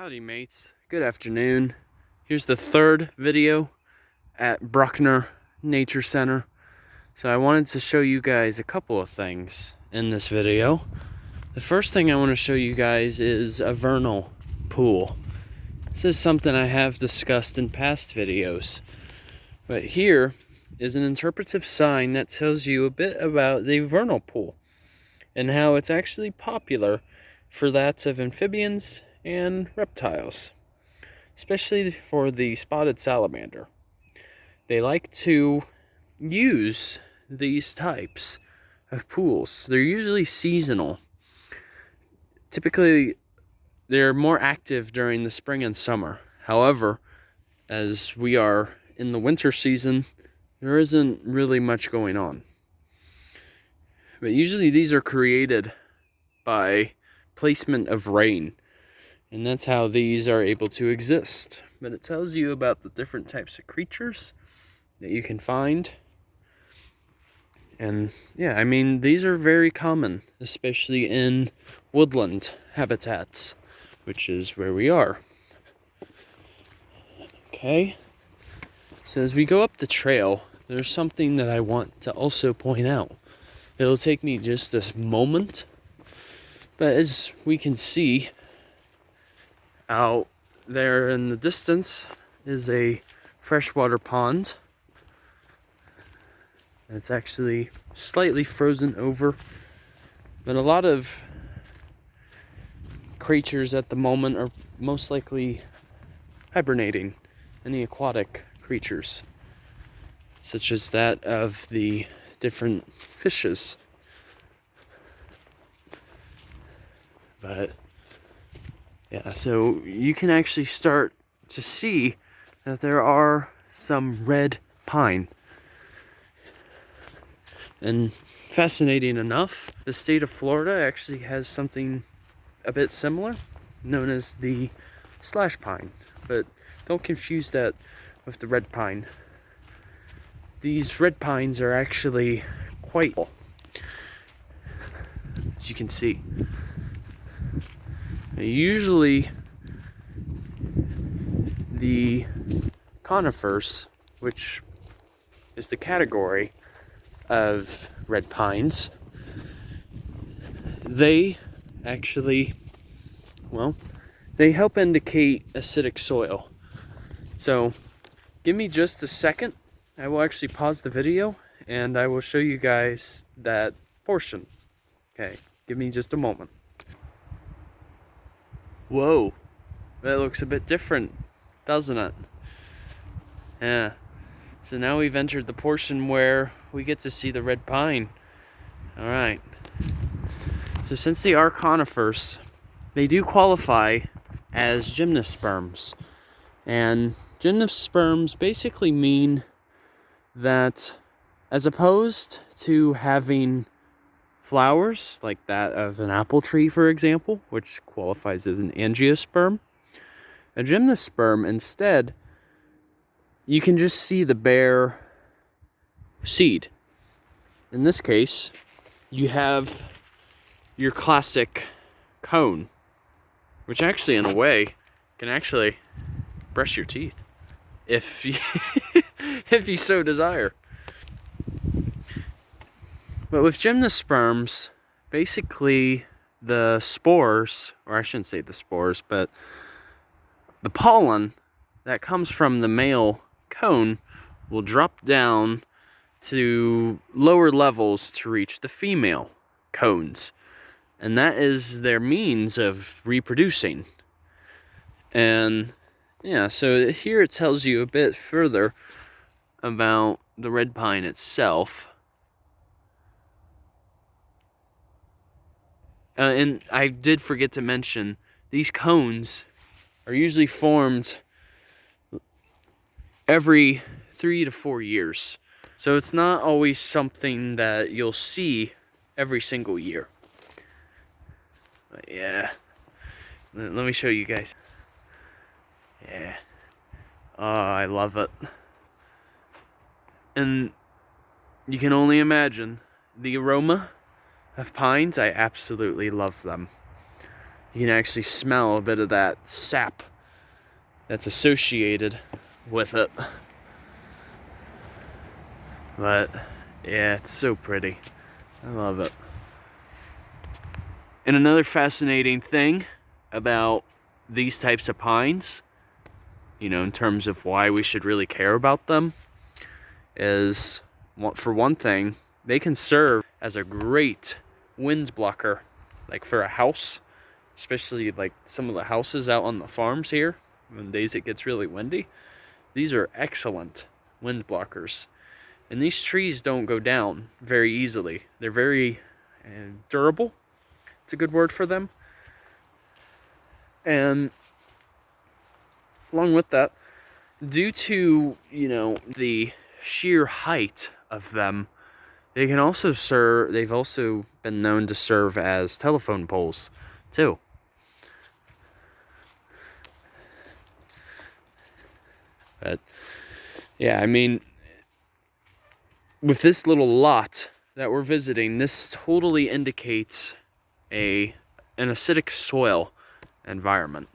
Howdy mates, good afternoon. Here's the third video at Bruckner Nature Center. So I wanted to show you guys a couple of things in this video. The first thing I want to show you guys is a vernal pool. This is something I have discussed in past videos. But here is an interpretive sign that tells you a bit about the vernal pool and how it's actually popular for that of amphibians and reptiles, especially for the spotted salamander. They like to use these types of pools. They're usually seasonal. Typically, they're more active during the spring and summer. However, as we are in the winter season, there isn't really much going on. But usually these are created by placement of rain. And that's how these are able to exist. But it tells you about the different types of creatures that you can find. And yeah, I mean, these are very common, especially in woodland habitats, which is where we are. Okay, so as we go up the trail, there's something that I want to also point out. It'll take me just a moment, but as we can see, out there in the distance is a freshwater pond. It's actually slightly frozen over, but a lot of creatures at the moment are most likely hibernating, any aquatic creatures, such as that of the different fishes. But yeah, so you can actually start to see that there are some red pine. And fascinating enough, the state of Florida actually has something a bit similar, known as the slash pine. But don't confuse that with the red pine. These red pines are actually quite, as you can see. Usually the conifers, which is the category of red pines, they actually, well, they help indicate acidic soil. So give me just a second. I will actually pause the video and I will show you guys that portion. Okay, give me just a moment. Whoa, that looks a bit different, doesn't it? Yeah, so now we've entered the portion where we get to see the red pine. Alright, so since they are conifers, they do qualify as gymnosperms. And gymnosperms basically mean that as opposed to having flowers like that of an apple tree, for example, which qualifies as an angiosperm, a gymnosperm instead, you can just see the bare seed. In this case, you have your classic cone, which actually in a way can actually brush your teeth if you if you so desire. But with gymnosperms, basically the spores, or I shouldn't say the spores, but the pollen that comes from the male cone will drop down to lower levels to reach the female cones. And that is their means of reproducing. And yeah, so here it tells you a bit further about the red pine itself. And I did forget to mention, these cones are usually formed every 3 to 4 years. So it's not always something that you'll see every single year. But yeah, let me show you guys. Yeah, oh, I love it. And you can only imagine the aroma of pines. I absolutely love them. you can actually smell a bit of that sap that's associated with it. But yeah, it's so pretty. I love it. And another fascinating thing about these types of pines, you know, in terms of why we should really care about them, is, for one thing, they can serve as a great wind blocker, like for a house, especially like some of the houses out on the farms here, when days it gets really windy. These are excellent wind blockers. And these trees don't go down very easily. They're very durable. It's a good word for them. And along with that, due to, you know, the sheer height of them, they've also been known to serve as telephone poles too. But yeah, I mean, with this little lot that we're visiting, this totally indicates an acidic soil environment.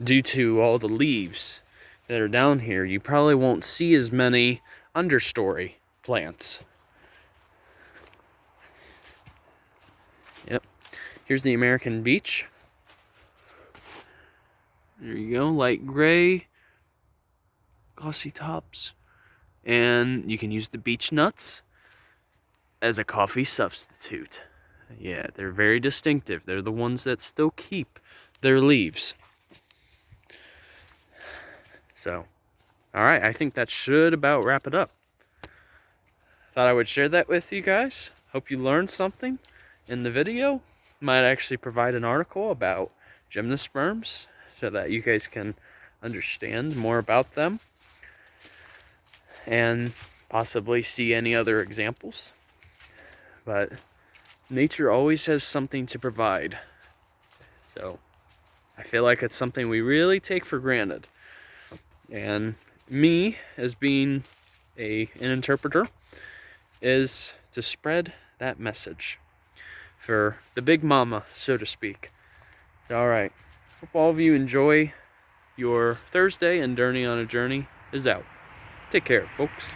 Due to all the leaves that are down here, you probably won't see as many understory plants. Yep. Here's the American beech. There you go, light gray, glossy tops. And you can use the beech nuts as a coffee substitute. Yeah, they're very distinctive. They're the ones that still keep their leaves. So, alright, I think that should about wrap it up. Thought I would share that with you guys. Hope you learned something in the video. Might actually provide an article about Gymnosperms so that you guys can understand more about them and possibly see any other examples. But nature always has something to provide. So I feel like it's something we really take for granted. And me, as being an interpreter, is to spread that message for the big mama, so to speak. So, alright. Hope all of you enjoy your Thursday, and Journey on a Journey is out. Take care, folks.